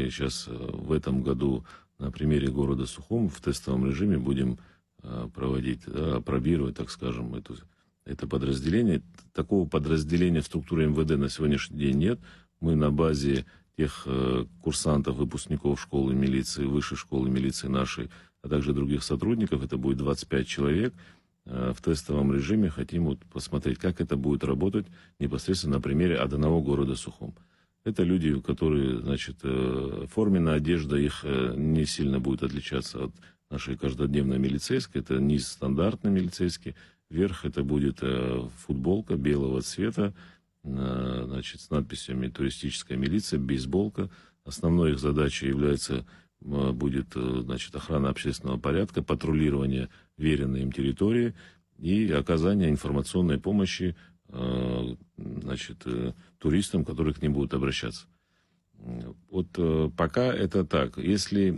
мы сейчас в этом году на примере города Сухум в тестовом режиме будем проводить, да, апробировать, так скажем, это подразделение. Такого подразделения в структуре МВД на сегодняшний день нет. Мы на базе тех курсантов, выпускников школы милиции, высшей школы милиции нашей, а также других сотрудников, это будет 25 человек, в тестовом режиме хотим вот посмотреть, как это будет работать непосредственно на примере одного города Сухум. Это люди, которые, значит, форменная одежда их не сильно будет отличаться от нашей каждодневной милицейской. Это низ стандартный милицейский, верх это будет футболка белого цвета, значит, с надписями «Туристическая милиция», бейсболка. Основной их задачей является, будет, значит, охрана общественного порядка, патрулирование веренной им территории и оказание информационной помощи, значит, туристам, которые к ним будут обращаться. Вот пока это так. Если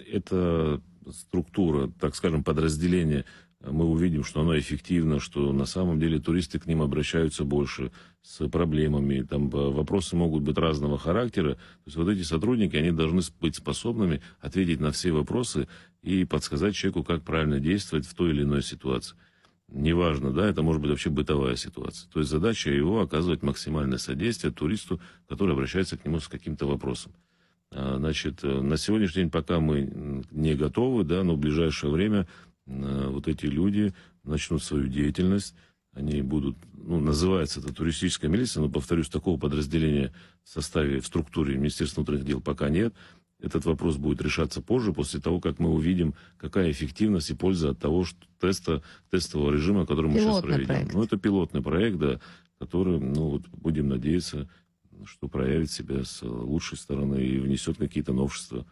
эта структура, так скажем, подразделение, мы увидим, что оно эффективно, что на самом деле туристы к ним обращаются больше с проблемами, там вопросы могут быть разного характера. То есть вот эти сотрудники, они должны быть способными ответить на все вопросы и подсказать человеку, как правильно действовать в той или иной ситуации. Неважно, да, это может быть вообще бытовая ситуация. То есть задача его оказывать максимальное содействие туристу, который обращается к нему с каким-то вопросом. Значит, на сегодняшний день пока мы не готовы, да, но в ближайшее время вот эти люди начнут свою деятельность. Они будут, ну, называется это туристическая милиция, но, повторюсь, такого подразделения в составе, в структуре Министерства внутренних дел пока нет. Этот вопрос будет решаться позже, после того, как мы увидим, какая эффективность и польза от того, что тестового режима, который мы сейчас проведем. Проект. Ну, это пилотный проект, да, который, ну, вот будем надеяться, что проявит себя с лучшей стороны и внесет какие-то новшества